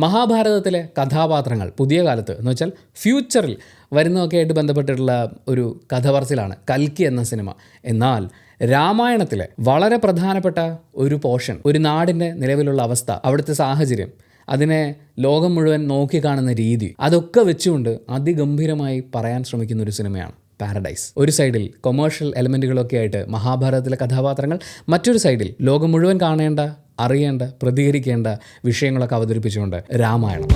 മഹാഭാരതത്തിലെ കഥാപാത്രങ്ങൾ പുതിയ കാലത്ത് എന്ന് വെച്ചാൽ ഫ്യൂച്ചറിൽ വരുന്നതൊക്കെ ആയിട്ട് ബന്ധപ്പെട്ടിട്ടുള്ള ഒരു കഥ പറച്ചിലാണ് കൽക്കി എന്ന സിനിമ. എന്നാൽ രാമായണത്തിലെ വളരെ പ്രധാനപ്പെട്ട ഒരു പോർഷൻ, ഒരു നാടിൻ്റെ നിലവിലുള്ള അവസ്ഥ, അവിടുത്തെ സാഹചര്യം, അതിനെ ലോകം മുഴുവൻ നോക്കിക്കാണുന്ന രീതി, അതൊക്കെ വെച്ചുകൊണ്ട് അതിഗംഭീരമായി പറയാൻ ശ്രമിക്കുന്ന ഒരു സിനിമയാണ് പാരഡൈസ്. ഒരു സൈഡിൽ കൊമേഴ്ഷ്യൽ എലമെൻറ്റുകളൊക്കെ ആയിട്ട് മഹാഭാരതത്തിലെ കഥാപാത്രങ്ങൾ, മറ്റൊരു സൈഡിൽ ലോകം മുഴുവൻ കാണേണ്ട, അറിയേണ്ട, പ്രതികരിക്കേണ്ട വിഷയങ്ങളൊക്കെ അവതരിപ്പിച്ചുകൊണ്ട് രാമായണം.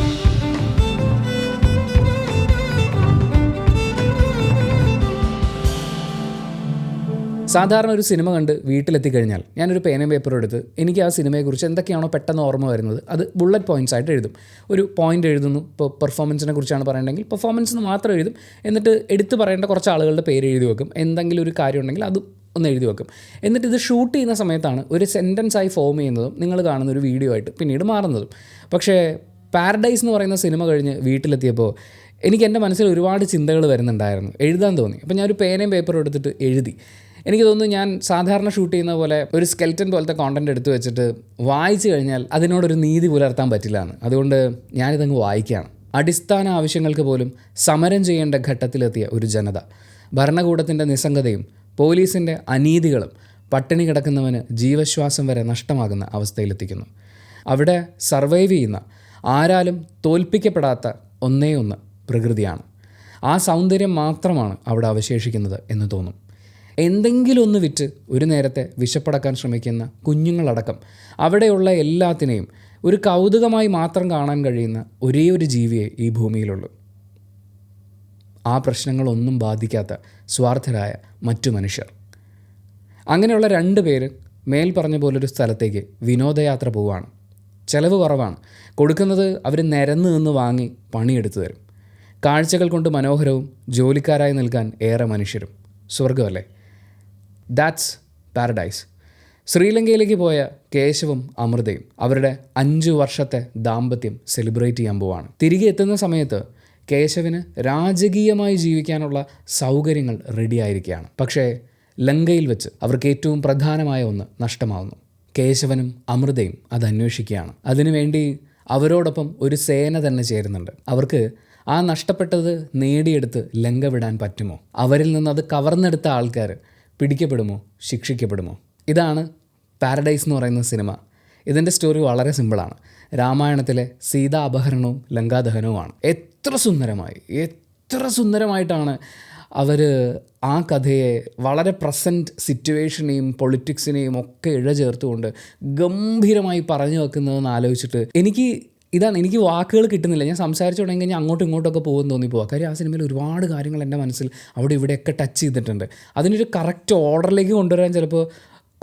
സാധാരണ ഒരു സിനിമ കണ്ട് വീട്ടിലെത്തിക്കഴിഞ്ഞാൽ ഞാനൊരു പേനയും പേപ്പറും എടുത്ത് എനിക്ക് ആ സിനിമയെക്കുറിച്ച് എന്തൊക്കെയാണോ പെട്ടെന്ന് ഓർമ്മ വരുന്നത് അത് ബുള്ളറ്റ് പോയിൻറ്റ്സ് ആയിട്ട് എഴുതും. ഒരു പോയിൻ്റ് എഴുതുന്നു. ഇപ്പോൾ പെർഫോമൻസിനെ കുറിച്ചാണ് പറയണമെങ്കിൽ പെർഫോമൻസ് മാത്രം എഴുതും. എന്നിട്ട് എടുത്ത് പറയേണ്ട കുറച്ച് ആളുകളുടെ പേര് എഴുതി വെക്കും. എന്തെങ്കിലും ഒരു കാര്യം ഉണ്ടെങ്കിൽ അതും ഒന്ന് എഴുതി വെക്കും. എന്നിട്ട് ഇത് ഷൂട്ട് ചെയ്യുന്ന സമയത്താണ് ഒരു സെൻറ്റൻസായി ഫോം ചെയ്യുന്നതും നിങ്ങൾ കാണുന്ന ഒരു വീഡിയോ ആയിട്ട് പിന്നീട് മാറുന്നതും. പക്ഷേ പാരഡൈസ് എന്ന് പറയുന്ന സിനിമ കഴിഞ്ഞ് വീട്ടിലെത്തിയപ്പോൾ എനിക്ക് എൻ്റെ മനസ്സിൽ ഒരുപാട് ചിന്തകൾ വരുന്നുണ്ടായിരുന്നു. എഴുതാൻ തോന്നി. അപ്പോൾ ഞാനൊരു പേനയും പേപ്പറും എടുത്തിട്ട് എഴുതി. എനിക്ക് തോന്നുന്നു ഞാൻ സാധാരണ ഷൂട്ട് ചെയ്യുന്ന പോലെ ഒരു സ്കെൽറ്റൻ പോലത്തെ കോണ്ടൻറ്റ് എടുത്തു വെച്ചിട്ട് വായിച്ചു കഴിഞ്ഞാൽ അതിനോടൊരു നീതി പുലർത്താൻ പറ്റില്ല എന്ന്. അതുകൊണ്ട് ഞാനിതങ്ങ് വായിക്കുകയാണ്. അടിസ്ഥാന ആവശ്യങ്ങൾക്ക് പോലും സമരം ചെയ്യേണ്ട ഘട്ടത്തിലെത്തിയ ഒരു ജനത, ഭരണകൂടത്തിൻ്റെ നിസ്സംഗതയും പോലീസിൻ്റെ അനീതികളും പട്ടിണി കിടക്കുന്നവന് ജീവശ്വാസം വരെ നഷ്ടമാകുന്ന അവസ്ഥയിലെത്തിക്കുന്നു. അവിടെ സർവൈവ് ചെയ്യുന്ന, ആരാലും തോൽപ്പിക്കപ്പെടാത്ത ഒന്നേ ഒന്ന് പ്രകൃതിയാണ്. ആ സൗന്ദര്യം മാത്രമാണ് അവിടെ അവശേഷിക്കുന്നത് എന്ന് തോന്നും. എന്തെങ്കിലും ഒന്ന് വിറ്റ് ഒരു നേരത്തെ വിശപ്പടക്കാൻ ശ്രമിക്കുന്ന കുഞ്ഞുങ്ങളടക്കം അവിടെയുള്ള എല്ലാത്തിനെയും ഒരു കൗതുകമായി മാത്രം കാണാൻ കഴിയുന്ന ഒരേ ഒരു ജീവിയെ ഈ ഭൂമിയിലുള്ളൂ. ആ പ്രശ്നങ്ങളൊന്നും ബാധിക്കാത്ത സ്വാർത്ഥരായ മറ്റു മനുഷ്യർ. അങ്ങനെയുള്ള 2 പേര് മേൽ പറഞ്ഞ പോലൊരു സ്ഥലത്തേക്ക് വിനോദയാത്ര പോവുകയാണ്. ചിലവ് കുറവാണ്. കൊടുക്കുന്നത് അവർ നിരന്ന് നിന്ന് വാങ്ങി പണിയെടുത്തു തരും. കാഴ്ചകൾ കൊണ്ട് മനോഹരവും ജോലിക്കാരായി നിൽക്കാൻ ഏറെ മനുഷ്യരും. സ്വർഗമല്ലേ? That's paradise. ശ്രീലങ്കയിലേക്ക് പോയ കേശവും അമൃതയും അവരുടെ 5 വർഷത്തെ ദാമ്പത്യം സെലിബ്രേറ്റ് ചെയ്യാൻ പോവാണ്. തിരികെ എത്തുന്ന സമയത്ത് കേശവിന് രാജകീയമായി ജീവിക്കാനുള്ള സൗകര്യങ്ങൾ റെഡിയായിരിക്കുകയാണ്. പക്ഷേ ലങ്കയിൽ വെച്ച് അവർക്ക് ഏറ്റവും പ്രധാനമായ ഒന്ന് നഷ്ടമാവുന്നു. കേശവനും അമൃതയും അത് അന്വേഷിക്കുകയാണ്. അതിനുവേണ്ടി അവരോടൊപ്പം ഒരു സേന തന്നെ ചേരുന്നുണ്ട്. അവർക്ക് ആ നഷ്ടപ്പെട്ടത് നേടിയെടുത്ത് ലങ്ക വിടാൻ പറ്റുമോ? അവരിൽ നിന്ന് അത് കവർന്നെടുത്ത ആൾക്കാർ പിടിക്കപ്പെടുമോ? ശിക്ഷിക്കപ്പെടുമോ? ഇതാണ് പാരഡൈസ് എന്ന് പറയുന്ന സിനിമ. ഇതിൻ്റെ സ്റ്റോറി വളരെ സിമ്പിളാണ്. രാമായണത്തിലെ സീതാ അപഹരണവും ലങ്കാദഹനവുമാണ്. എത്ര സുന്ദരമായിട്ടാണ് അവർ ആ കഥയെ വളരെ പ്രസൻറ്റ് സിറ്റുവേഷനെയും പൊളിറ്റിക്സിനെയും ഒക്കെ ഇഴചേർത്തുകൊണ്ട് ഗംഭീരമായി പറഞ്ഞു വെക്കുന്നതെന്ന് ആലോചിച്ചിട്ട് എനിക്ക് വാക്കുകൾ കിട്ടുന്നില്ല. ഞാൻ സംസാരിച്ചു തുടങ്ങി കഴിഞ്ഞാൽ അങ്ങോട്ടും ഇങ്ങോട്ടൊക്കെ പോകുമെന്ന് തോന്നിപ്പോവാം. കാര്യം ആ സിനിമയിൽ ഒരുപാട് കാര്യങ്ങൾ എൻ്റെ മനസ്സിൽ അവിടെ ഇവിടെയൊക്കെ ടച്ച് ചെയ്തിട്ടുണ്ട്. അതിനൊരു കറക്റ്റ് ഓർഡറിലേക്ക് കൊണ്ടുവരാൻ ചിലപ്പോൾ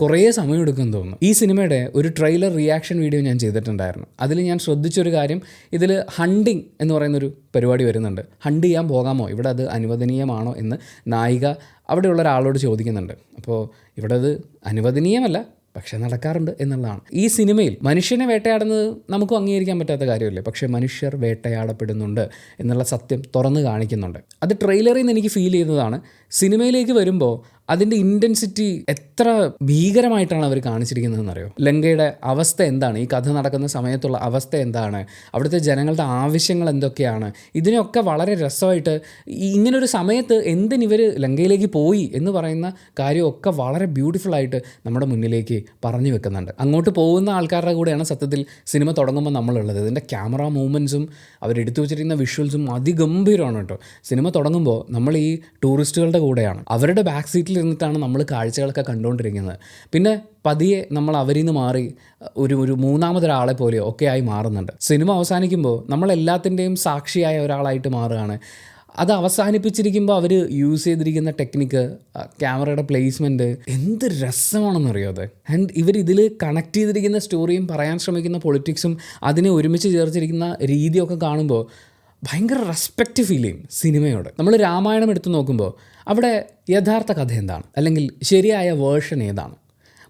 കുറേ സമയം എടുക്കുമെന്ന് തോന്നുന്നു. ഈ സിനിമയുടെ ഒരു ട്രെയിലർ റിയാക്ഷൻ വീഡിയോ ഞാൻ ചെയ്തിട്ടുണ്ടായിരുന്നു. അതിൽ ഞാൻ ശ്രദ്ധിച്ചൊരു കാര്യം, ഇതിൽ ഹണ്ടിങ് എന്ന് പറയുന്നൊരു പരിപാടി വരുന്നുണ്ട്. ഹണ്ട് ചെയ്യാൻ പോകാമോ, ഇവിടെ അത് അനുവദനീയമാണോ എന്ന് നായിക അവിടെയുള്ള ഒരാളോട് ചോദിക്കുന്നുണ്ട്. അപ്പോൾ ഇവിടെ അത് അനുവദനീയമല്ല, പക്ഷെ നടക്കാറുണ്ട് എന്നുള്ളതാണ്. ഈ സിനിമയിൽ മനുഷ്യനെ വേട്ടയാടുന്നത് നമുക്കും അംഗീകരിക്കാൻ പറ്റാത്ത കാര്യമല്ലേ, പക്ഷേ മനുഷ്യർ വേട്ടയാടപ്പെടുന്നുണ്ട് എന്നുള്ള സത്യം തുറന്നു കാണിക്കുന്നുണ്ട്. അത് ട്രെയിലറിൽ നിന്ന് എനിക്ക് ഫീൽ ചെയ്യുന്നതാണ്. സിനിമയിലേക്ക് വരുമ്പോൾ അതിൻ്റെ ഇൻറ്റൻസിറ്റി എത്ര ഭീകരമായിട്ടാണ് അവർ കാണിച്ചിരിക്കുന്നതെന്നറിയോ? ലങ്കയുടെ അവസ്ഥ എന്താണ്, ഈ കഥ നടക്കുന്ന സമയത്തുള്ള അവസ്ഥ എന്താണ്, അവിടുത്തെ ജനങ്ങളുടെ ആവശ്യങ്ങൾ എന്തൊക്കെയാണ്, ഇതിനെയൊക്കെ വളരെ രസമായിട്ട് ഇങ്ങനൊരു സമയത്ത് എന്തിനിവർ ലങ്കയിലേക്ക് പോയി എന്ന് പറയുന്ന കാര്യമൊക്കെ വളരെ ബ്യൂട്ടിഫുള്ളായിട്ട് നമ്മുടെ മുന്നിലേക്ക് പറഞ്ഞു വെക്കുന്നുണ്ട്. അങ്ങോട്ട് പോകുന്ന ആൾക്കാരുടെ കൂടെയാണ് സത്യത്തിൽ സിനിമ തുടങ്ങുമ്പോൾ നമ്മളുള്ളത്. ഇതിൻ്റെ ക്യാമറ മൂവ്മെൻറ്റ്സും അവരെടുത്തു വെച്ചിരിക്കുന്ന വിഷ്വൽസും അതിഗംഭീരമാണ് കേട്ടോ. സിനിമ തുടങ്ങുമ്പോൾ നമ്മൾ ഈ ടൂറിസ്റ്റുകളുടെ കൂടെയാണ്. അവരുടെ ബാക്ക് സീറ്റിൽ ഇരുന്നിട്ടാണ് നമ്മൾ കാഴ്ചകളൊക്കെ കണ്ടുകൊണ്ടിരിക്കുന്നത്. പിന്നെ പതിയെ നമ്മൾ അവരിൽ നിന്ന് മാറി ഒരു മൂന്നാമതൊരാളെ പോലെയോ ഒക്കെ ആയി മാറുന്നുണ്ട്. സിനിമ അവസാനിക്കുമ്പോൾ നമ്മളെല്ലാത്തിൻ്റെയും സാക്ഷിയായ ഒരാളായിട്ട് മാറുകയാണ്. അത് അവസാനിപ്പിച്ചിരിക്കുമ്പോൾ അവർ യൂസ് ചെയ്തിരിക്കുന്ന ടെക്നിക്ക്, ക്യാമറയുടെ പ്ലേസ്മെൻറ്റ് എന്ത് രസമാണെന്നറിയോ അത്. ആൻഡ് ഇവരിതിൽ കണക്ട് ചെയ്തിരിക്കുന്ന സ്റ്റോറിയും പറയാൻ ശ്രമിക്കുന്ന പൊളിറ്റിക്സും അതിനെ ഒരുമിച്ച് ചേർത്തിരിക്കുന്ന രീതിയൊക്കെ കാണുമ്പോൾ ഭയങ്കര റെസ്പെക്റ്റ് ഫീൽ ചെയ്യും സിനിമയോട്. നമ്മൾ രാമായണം എടുത്തു നോക്കുമ്പോൾ അവിടെ യഥാർത്ഥ കഥ എന്താണ്, അല്ലെങ്കിൽ ശരിയായ വേർഷൻ ഏതാണ്?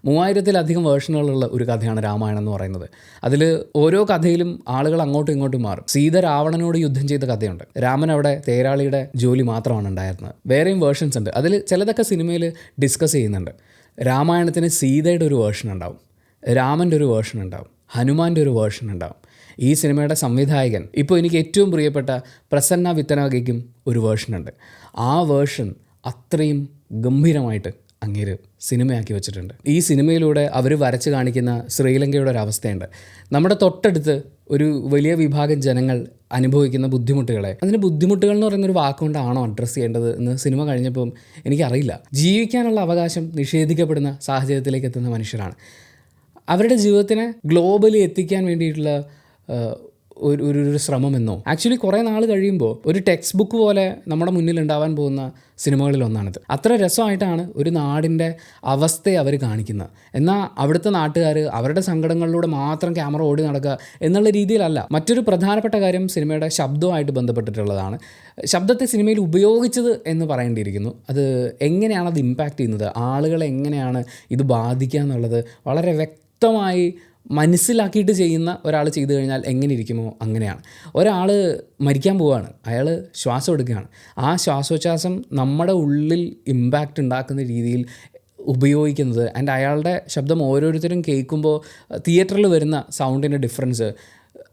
3000-ലധികം വേർഷനുകളുള്ള ഒരു കഥയാണ് രാമായണം എന്ന് പറയുന്നത്. അതിൽ ഓരോ കഥയിലും ആളുകൾ അങ്ങോട്ടും ഇങ്ങോട്ടും മാറും. സീത രാവണനോട് യുദ്ധം ചെയ്ത കഥയുണ്ട്. രാമൻ അവിടെ തേരാളിയുടെ ജോലി മാത്രമാണ് ഉണ്ടായിരുന്നത്. വേറെയും വേർഷൻസ് ഉണ്ട്. അതിൽ ചിലതൊക്കെ സിനിമയിൽ ഡിസ്കസ് ചെയ്യുന്നുണ്ട്. രാമായണത്തിന് സീതയുടെ ഒരു വേർഷൻ ഉണ്ടാവും, രാമൻ്റെ ഒരു വേർഷൻ ഉണ്ടാവും, ഹനുമാൻ്റെ ഒരു വേർഷൻ ഉണ്ടാവും. ഈ സിനിമയുടെ സംവിധായകൻ ഇപ്പോൾ എനിക്ക് ഏറ്റവും പ്രിയപ്പെട്ട പ്രസന്ന വിത്തനാഗയ്ക്കും ഒരു വേർഷനുണ്ട്. ആ വേർഷൻ അത്രയും ഗംഭീരമായിട്ട് അങ്ങേര് സിനിമയാക്കി വെച്ചിട്ടുണ്ട്. ഈ സിനിമയിലൂടെ അവർ വരച്ച് കാണിക്കുന്ന ശ്രീലങ്കയുടെ ഒരു അവസ്ഥയുണ്ട്. നമ്മുടെ തൊട്ടടുത്ത് ഒരു വലിയ വിഭാഗം ജനങ്ങൾ അനുഭവിക്കുന്ന ബുദ്ധിമുട്ടുകളെ, അതിന് ബുദ്ധിമുട്ടുകൾ എന്ന് പറയുന്നൊരു വാക്കുകൊണ്ടാണോ അഡ്രസ്സ് ചെയ്യേണ്ടത് എന്ന് സിനിമ കഴിഞ്ഞപ്പം എനിക്കറിയില്ല. ജീവിക്കാനുള്ള അവകാശം നിഷേധിക്കപ്പെടുന്ന സാഹചര്യത്തിലേക്ക് എത്തുന്ന മനുഷ്യരാണ്. അവരുടെ ജീവിതത്തിനെ ഗ്ലോബലി എത്തിക്കാൻ വേണ്ടിയിട്ടുള്ള ഒരു ശ്രമമെന്നോ ആക്ച്വലി കുറേ നാൾ കഴിയുമ്പോൾ ഒരു ടെക്സ്റ്റ് ബുക്ക് പോലെ നമ്മുടെ മുന്നിൽ ഉണ്ടാവാൻ പോകുന്ന സിനിമകളിലൊന്നാണിത്. അത്ര രസമായിട്ടാണ് ഒരു നാടിൻ്റെ അവസ്ഥയെ അവർ കാണിക്കുന്നത്. എന്നാൽ അവിടുത്തെ നാട്ടുകാർ അവരുടെ സങ്കടങ്ങളിലൂടെ മാത്രം ക്യാമറ ഓടി നടക്കുക എന്നുള്ള രീതിയിലല്ല. മറ്റൊരു പ്രധാനപ്പെട്ട കാര്യം സിനിമയുടെ ശബ്ദവുമായിട്ട് ബന്ധപ്പെട്ടിട്ടുള്ളതാണ്. ശബ്ദത്തെ സിനിമയിൽ ഉപയോഗിച്ചത് എന്ന് പറയേണ്ടിയിരിക്കുന്നു. അത് എങ്ങനെയാണ് അത് ഇമ്പാക്റ്റ് ചെയ്യുന്നത്, ആളുകളെ എങ്ങനെയാണ് ഇത് ബാധിക്കുക എന്നുള്ളത് വളരെ വ്യക്തമായി മനസ്സിലാക്കിയിട്ട് ചെയ്യുന്ന ഒരാൾ ചെയ്തു കഴിഞ്ഞാൽ എങ്ങനെ ഇരിക്കുമോ അങ്ങനെയാണ്. ഒരാൾ മരിക്കാൻ പോവുകയാണ്, അയാൾ ശ്വാസം എടുക്കുകയാണ്. ആ ശ്വാസോച്ഛ്വാസം നമ്മുടെ ഉള്ളിൽ ഇമ്പാക്റ്റ് ഉണ്ടാക്കുന്ന രീതിയിൽ ഉപയോഗിക്കുന്നത് ആൻഡ് അയാളുടെ ശബ്ദം ഓരോരുത്തരും കേൾക്കുമ്പോൾ തിയേറ്ററിൽ വരുന്ന സൗണ്ടിൻ്റെ ഡിഫറൻസ്,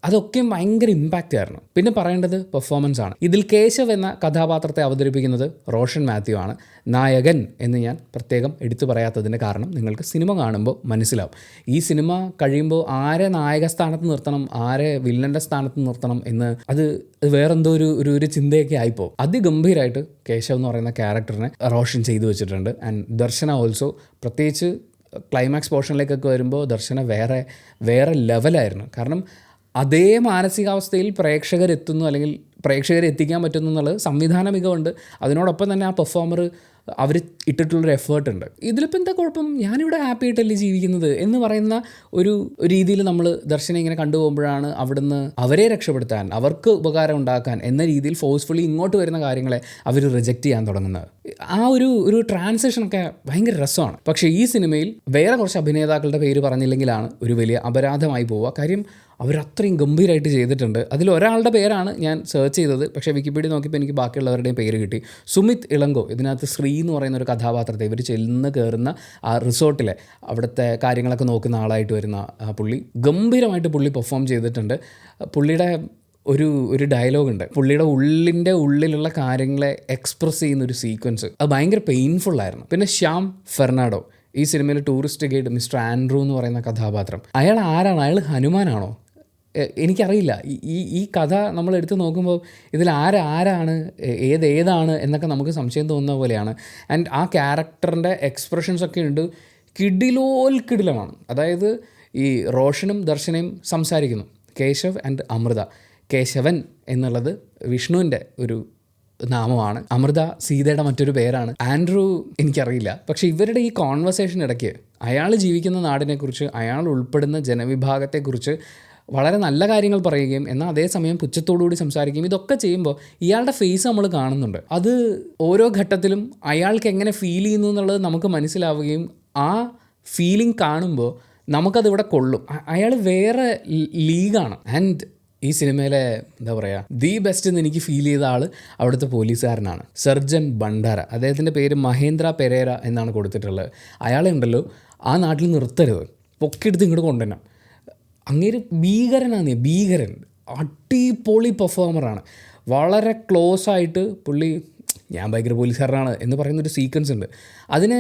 അതൊക്കെയും ഭയങ്കര ഇമ്പാക്റ്റ് ആയിരുന്നു. പിന്നെ പറയേണ്ടത് പെർഫോമൻസ് ആണ്. ഇതിൽ കേശവ് എന്ന കഥാപാത്രത്തെ അവതരിപ്പിക്കുന്നത് റോഷൻ മാത്യു ആണ്. നായകൻ എന്ന് ഞാൻ പ്രത്യേകം എടുത്തു പറയാത്തതിൻ്റെ കാരണം നിങ്ങൾക്ക് സിനിമ കാണുമ്പോൾ മനസ്സിലാവും. ഈ സിനിമ കഴിയുമ്പോൾ ആരെ നായക സ്ഥാനത്ത് നിർത്തണം, ആരെ വില്ലൻ്റെ സ്ഥാനത്ത് നിർത്തണം എന്ന് അത് വേറെന്തോ ഒരു ചിന്തയൊക്കെ ആയിപ്പോൾ അതിഗംഭീരമായിട്ട് കേശവ് എന്ന് പറയുന്ന ക്യാരക്ടറിനെ റോഷൻ ചെയ്തു വെച്ചിട്ടുണ്ട്. ആൻഡ് ദർശന ഓൾസോ, പ്രത്യേകിച്ച് ക്ലൈമാക്സ് പോർഷനിലേക്കൊക്കെ വരുമ്പോൾ ദർശന വേറെ ലെവലായിരുന്നു. കാരണം അതേ മാനസികാവസ്ഥയിൽ പ്രേക്ഷകരെത്തുന്നു, അല്ലെങ്കിൽ പ്രേക്ഷകരെ എത്തിക്കാൻ പറ്റുന്നു എന്നുള്ളത് സംവിധാന മികവുണ്ട്. അതിനോടൊപ്പം തന്നെ ആ പെർഫോമർ അവർ ഇട്ടിട്ടുള്ളൊരു എഫേർട്ട് ഉണ്ട്. ഇതിലിപ്പോൾ എന്താ കുഴപ്പം, ഞാനിവിടെ ഹാപ്പി ആയിട്ടല്ലേ ജീവിക്കുന്നത് എന്ന് പറയുന്ന ഒരു രീതിയിൽ നമ്മൾ ദർശനം ഇങ്ങനെ കണ്ടുപോകുമ്പോഴാണ് അവിടുന്ന് അവരെ രക്ഷപ്പെടുത്താൻ, അവർക്ക് ഉപകാരം ഉണ്ടാക്കാൻ എന്ന രീതിയിൽ ഫോഴ്സ്ഫുള്ളി ഇങ്ങോട്ട് വരുന്ന കാര്യങ്ങളെ അവർ റിജക്റ്റ് ചെയ്യാൻ തുടങ്ങുന്നത്. ആ ഒരു ട്രാൻസിഷനൊക്കെ ഭയങ്കര രസമാണ്. പക്ഷേ ഈ സിനിമയിൽ വേറെ കുറച്ച് അഭിനേതാക്കളുടെ പേര് പറഞ്ഞില്ലെങ്കിലാണ് ഒരു വലിയ അപരാധമായി പോവുക. കാര്യം അവരത്രയും ഗംഭീരമായിട്ട് ചെയ്തിട്ടുണ്ട്. അതിലൊരാളുടെ പേരാണ് ഞാൻ സെർച്ച് ചെയ്തത്, പക്ഷേ വിക്കിപീഡിയ നോക്കിയപ്പോൾ എനിക്ക് ബാക്കിയുള്ളവരുടെയും പേര് കിട്ടി. സുമിത് ഇളങ്കോ. ഇതിനകത്ത് ശ്രീ എന്ന് പറയുന്ന ഒരു കഥാപാത്രത്തെ ഇവർ ചെന്ന് കയറുന്ന ആ റിസോർട്ടിലെ അവിടുത്തെ കാര്യങ്ങളൊക്കെ നോക്കുന്ന ആളായിട്ട് വരുന്ന ആ പുള്ളി ഗംഭീരമായിട്ട് പെർഫോം ചെയ്തിട്ടുണ്ട്. പുള്ളിയുടെ ഒരു ഡയലോഗുണ്ട്, പുള്ളിയുടെ ഉള്ളിലുള്ള കാര്യങ്ങളെ എക്സ്പ്രസ് ചെയ്യുന്ന ഒരു സീക്വൻസ്, അത് ഭയങ്കര പെയിൻഫുള്ളായിരുന്നു. പിന്നെ ശ്യാം ഫെർണാഡോ, ഈ സിനിമയിൽ ടൂറിസ്റ്റ് ഗൈഡ് മിസ്റ്റർ ആൻഡ്രൂ എന്ന് പറയുന്ന കഥാപാത്രം, അയാൾ ആരാണ്? അയാൾ ഹനുമാനാണോ? എനിക്കറിയില്ല. ഈ കഥ നമ്മൾ എടുത്ത് നോക്കുമ്പോൾ ഇതിൽ ആരാണ് ഏതാണ് എന്നൊക്കെ നമുക്ക് സംശയം തോന്നുന്ന പോലെയാണ്. ആൻഡ് ആ ക്യാരക്ടറിൻ്റെ എക്സ്പ്രഷൻസൊക്കെ ഉണ്ട്, കിടിലമാണ്. അതായത് ഈ റോഷനും ദർശനയും സംസാരിക്കുന്നു, കേശവ് ആൻഡ് അമൃത. കേശവൻ എന്നുള്ളത് വിഷ്ണുവിൻ്റെ ഒരു നാമമാണ്, അമൃത സീതയുടെ മറ്റൊരു പേരാണ്, ആൻഡ്രൂ എനിക്കറിയില്ല. പക്ഷേ ഇവരുടെ ഈ കോൺവെർസേഷൻ ഇടയ്ക്ക് അയാൾ ജീവിക്കുന്ന നാടിനെക്കുറിച്ച്, അയാൾ ഉൾപ്പെടുന്ന ജനവിഭാഗത്തെക്കുറിച്ച് വളരെ നല്ല കാര്യങ്ങൾ പറയുകയും എന്നാൽ അതേസമയം പുച്ഛത്തോടുകൂടി സംസാരിക്കുകയും ഇതൊക്കെ ചെയ്യുമ്പോൾ ഇയാളുടെ ഫേസ് നമ്മൾ കാണുന്നുണ്ട്. അത് ഓരോ ഘട്ടത്തിലും അയാൾക്ക് എങ്ങനെ ഫീൽ ചെയ്യുന്നു എന്നുള്ളത് നമുക്ക് മനസ്സിലാവുകയും ആ ഫീലിംഗ് കാണുമ്പോൾ നമുക്കതിവിടെ കൊള്ളും. അയാൾ വേറെ ലീഗാണ്. ആൻഡ് ഈ സിനിമയിലെ എന്താ പറയുക, ദി ബെസ്റ്റ് എന്ന് എനിക്ക് ഫീൽ ചെയ്ത ആൾ അവിടുത്തെ പോലീസുകാരനാണ്, സർജൻ ഭണ്ഡാര. അദ്ദേഹത്തിൻ്റെ പേര് മഹേന്ദ്ര പെരേര എന്നാണ് കൊടുത്തിട്ടുള്ളത്. അയാളെ ഉണ്ടല്ലോ ആ നാട്ടിൽ നിർത്തരുത്, പൊക്കിയെടുത്ത് ഇങ്ങോട്ട് കൊണ്ടുവരണം. അങ്ങേര് ഭീകരൻ, അടിപൊളി പെർഫോമറാണ്. വളരെ ക്ലോസ് ആയിട്ട് പുള്ളി ഞാൻ ഭയങ്കര പോലീസുകാരനാണ് എന്ന് പറയുന്നൊരു സീക്വൻസ് ഉണ്ട്. അതിനെ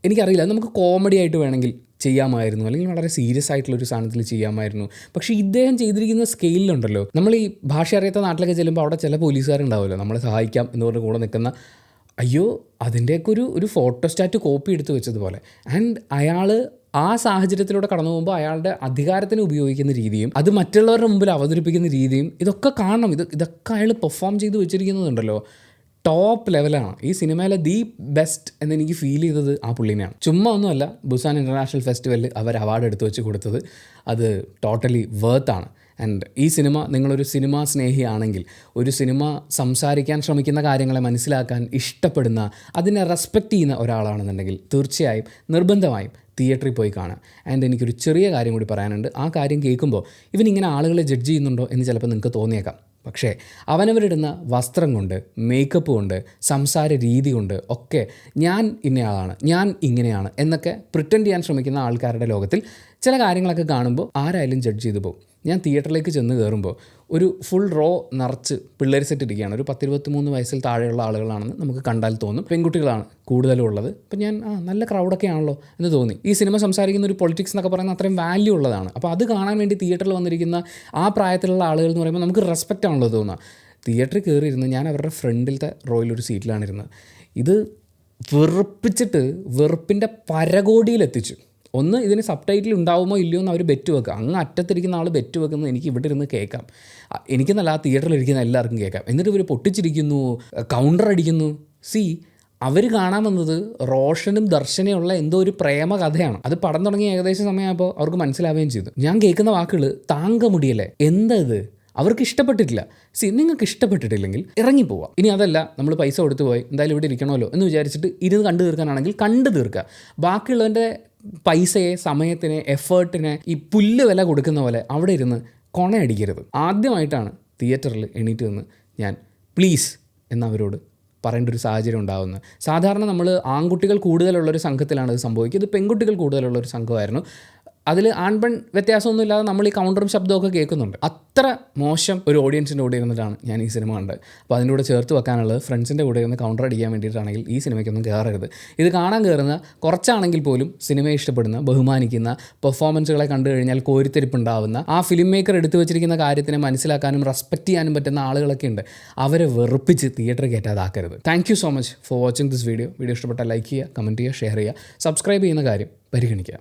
എനിക്കറിയില്ല, നമുക്ക് കോമഡി ആയിട്ട് വേണമെങ്കിൽ ചെയ്യാമായിരുന്നു, അല്ലെങ്കിൽ വളരെ സീരിയസ് ആയിട്ടുള്ളൊരു സാധനത്തിൽ ചെയ്യാമായിരുന്നു. പക്ഷേ ഇദ്ദേഹം ചെയ്തിരിക്കുന്ന സ്കെയിലുണ്ടല്ലോ, നമ്മൾ ഈ ഭാഷ അറിയാത്ത നാട്ടിലൊക്കെ ചെല്ലുമ്പോൾ അവിടെ ചില പോലീസുകാരുണ്ടാവുമല്ലോ നമ്മളെ സഹായിക്കാം എന്ന് പറഞ്ഞ് കൂടെ നിൽക്കുന്ന, അയ്യോ അതിൻ്റെയൊക്കെ ഒരു ഫോട്ടോസ്റ്റാറ്റ് കോപ്പി എടുത്ത് വെച്ചതുപോലെ. ആൻഡ് അയാൾ ആ സാഹചര്യത്തിലൂടെ കടന്നു പോകുമ്പോൾ അയാളുടെ അധികാരത്തിന് ഉപയോഗിക്കുന്ന രീതിയും അത് മറ്റുള്ളവരുടെ മുമ്പിൽ അവതരിപ്പിക്കുന്ന രീതിയും ഇതൊക്കെ കാണണം. ഇതൊക്കെ അയാൾ പെർഫോം ചെയ്ത് വെച്ചിരിക്കുന്നതുണ്ടല്ലോ, ടോപ്പ് ലെവലാണ്. ഈ സിനിമയിലെ ദി ബെസ്റ്റ് എന്നെനിക്ക് ഫീൽ ചെയ്തത് ആ പുള്ളിനെയാണ്. ചുമ്മാ ഒന്നുമല്ല, ബുസാൻ ഇൻ്റർനാഷണൽ ഫെസ്റ്റിവലിൽ അവർ അവാർഡ് എടുത്തു വെച്ച് കൊടുത്തത് അത് ടോട്ടലി വേർത്താണ്. ആൻഡ് ഈ സിനിമ നിങ്ങളൊരു സിനിമാ സ്നേഹിയാണെങ്കിൽ, ഒരു സിനിമ സംസാരിക്കാൻ ശ്രമിക്കുന്ന കാര്യങ്ങളെ മനസ്സിലാക്കാൻ ഇഷ്ടപ്പെടുന്ന, അതിനെ റെസ്പെക്റ്റ് ചെയ്യുന്ന ഒരാളാണെന്നുണ്ടെങ്കിൽ തീർച്ചയായും നിർബന്ധമായും തിയേറ്ററിൽ പോയി കാണാം. ആൻഡ് എനിക്കൊരു ചെറിയ കാര്യം കൂടി പറയാനുണ്ട്. ആ കാര്യം കേൾക്കുമ്പോൾ ഇവനിങ്ങനെ ആളുകളെ ജഡ്ജ് ചെയ്യുന്നുണ്ടോ എന്ന് ചിലപ്പോൾ നിങ്ങൾക്ക് തോന്നിയേക്കാം. പക്ഷേ അവനവരിടുന്ന വസ്ത്രം കൊണ്ട്, മേക്കപ്പ് കൊണ്ട്, സംസാര രീതി കൊണ്ട് ഒക്കെ ഞാൻ ഇന്നയാളാണ്, ഞാൻ ഇങ്ങനെയാണ് എന്നൊക്കെ പ്രിറ്റൻഡ് ചെയ്യാൻ ശ്രമിക്കുന്ന ആൾക്കാരുടെ ലോകത്തിൽ ചില കാര്യങ്ങളൊക്കെ കാണുമ്പോൾ ആരായാലും ജഡ്ജ് ചെയ്തു പോകും. ഞാൻ തിയേറ്ററിലേക്ക് ചെന്ന് കയറുമ്പോൾ ഒരു ഫുൾ റോ നിറച്ച് പിള്ളേർ സെറ്റ് ഇരിക്കുകയാണ്. ഒരു 10-23 വയസ്സിൽ താഴെയുള്ള ആളുകളാണെന്ന് നമുക്ക് കണ്ടാൽ തോന്നും. പെൺകുട്ടികളാണ് കൂടുതലും ഉള്ളത്. അപ്പം ഞാൻ നല്ല ക്രൗഡൊക്കെ ആണല്ലോ എന്ന് തോന്നി. ഈ സിനിമ സംസാരിക്കുന്ന ഒരു പൊളിറ്റിക്സ് എന്നൊക്കെ പറയുന്നത് അത്രയും വാല്യൂ ഉള്ളതാണ്. അപ്പോൾ അത് കാണാൻ വേണ്ടി തിയേറ്ററിൽ വന്നിരിക്കുന്ന ആ പ്രായത്തിലുള്ള ആളുകൾ എന്ന് പറയുമ്പോൾ നമുക്ക് റെസ്പെക്റ്റ് ആണല്ലോ തോന്നുക. തിയേറ്ററിൽ കയറിയിരുന്ന് ഞാൻ അവരുടെ ഫ്രണ്ടിലത്തെ റോയിലൊരു സീറ്റിലാണ് ഇരുന്നത്. ഇത് വെറുപ്പിച്ചിട്ട് വെറുപ്പിൻ്റെ പരകോടിയിലെത്തിച്ചു. ഒന്ന്, ഇതിന് സബ് ടൈറ്റിൽ ഉണ്ടാവുമോ ഇല്ലയോ എന്ന് അവർ ബെറ്റ് വെക്കുക. അങ്ങ് അറ്റത്തിരിക്കുന്ന ആൾ ബെറ്റ് വെക്കുന്നത് എനിക്ക് ഇവിടെ ഇരുന്ന് കേൾക്കാം. എനിക്കെന്നല്ല, ആ തിയേറ്ററിലിരിക്കുന്ന എല്ലാവർക്കും കേൾക്കാം. എന്നിട്ട് ഇവർ പൊട്ടിച്ചിരിക്കുന്നു, കൗണ്ടർ അടിക്കുന്നു. അവർ കാണാൻ വന്നത് റോഷനും ദർശനയുള്ള എന്തോ ഒരു പ്രേമ കഥയാണ്. അത് പടം തുടങ്ങി ഏകദേശം സമയമായപ്പോൾ അവർക്ക് മനസ്സിലാവുകയും ചെയ്തു. ഞാൻ കേൾക്കുന്ന വാക്കുകൾ താങ്ക മുടിയല്ലേ, എന്താ ഇത്, അവർക്ക് ഇഷ്ടപ്പെട്ടിട്ടില്ല. നിങ്ങൾക്ക് ഇഷ്ടപ്പെട്ടിട്ടില്ലെങ്കിൽ ഇറങ്ങിപ്പോവാം. ഇനി അതല്ല, നമ്മൾ പൈസ കൊടുത്തു പോയി എന്തായാലും ഇവിടെ ഇരിക്കണമല്ലോ എന്ന് വിചാരിച്ചിട്ട് ഇരുന്ന് കണ്ടു തീർക്കാനാണെങ്കിൽ കണ്ടു തീർക്കുക. ബാക്കിയുള്ളവൻ്റെ പൈസയെ, സമയത്തിന്, എഫേർട്ടിനെ ഈ പുല്ല് വില കൊടുക്കുന്ന പോലെ അവിടെ ഇരുന്ന് കൊണയടിക്കരുത്. ആദ്യമായിട്ടാണ് തിയേറ്ററിൽ എണീറ്റ് നിന്ന് ഞാൻ പ്ലീസ് എന്നവരോട് പറയേണ്ട ഒരു സാഹചര്യം ഉണ്ടാകുന്നത്. സാധാരണ നമ്മൾ ആൺകുട്ടികൾ കൂടുതലുള്ളൊരു സംഘത്തിലാണ് ഇത് സംഭവിക്കുക. ഇത് പെൺകുട്ടികൾ കൂടുതലുള്ളൊരു സംഘമായിരുന്നു. അതിൽ ആൺപെൺ വ്യത്യാസമൊന്നും ഇല്ലാതെ നമ്മൾ ഈ കൗണ്ടറും ശബ്ദമൊക്കെ കേൾക്കുന്നുണ്ട്. അത്ര മോശം ഒരു ഓഡിയൻസിൻ്റെ കൂടെ ഇരുന്നിട്ടാണ് ഞാൻ ഈ സിനിമ കണ്ടത്. അപ്പോൾ അതിൻ്റെ കൂടെ ചേർത്ത് വെക്കാനുള്ളത്, ഫ്രണ്ട്സിൻ്റെ കൂടെ ഇരുന്ന് കൗണ്ടർ അടിക്കാൻ വേണ്ടിയിട്ടാണെങ്കിൽ ഈ സിനിമയ്ക്കൊന്നും കയറരുത്. ഇത് കാണാൻ കയറുന്ന കുറച്ചാണെങ്കിൽ പോലും സിനിമയെ ഇഷ്ടപ്പെടുന്ന, ബഹുമാനിക്കുന്ന, പെർഫോമൻസുകളെ കണ്ടു കഴിഞ്ഞാൽ കോരിത്തെരിപ്പുണ്ടാവുന്ന, ആ ഫിലിം മേക്കർ എടുത്തു വെച്ചിരിക്കുന്ന കാര്യത്തിനെ മനസ്സിലാക്കാനും റെസ്പെക്റ്റ് ചെയ്യാനും പറ്റുന്ന ആളുകളൊക്കെ ഉണ്ട്. അവരെ വെറുപ്പിച്ച് തിയേറ്ററിൽ കയറ്റാതാക്കരുത്. Thank you so much for watching this video. Video ഇഷ്ടപ്പെട്ടാൽ ലൈക്ക് ചെയ്യുക, കമൻറ്റ് ചെയ്യുക, ഷെയർ ചെയ്യുക, സബ്സ്ക്രൈബ് ചെയ്യുന്ന കാര്യം പരിഗണിക്കുക.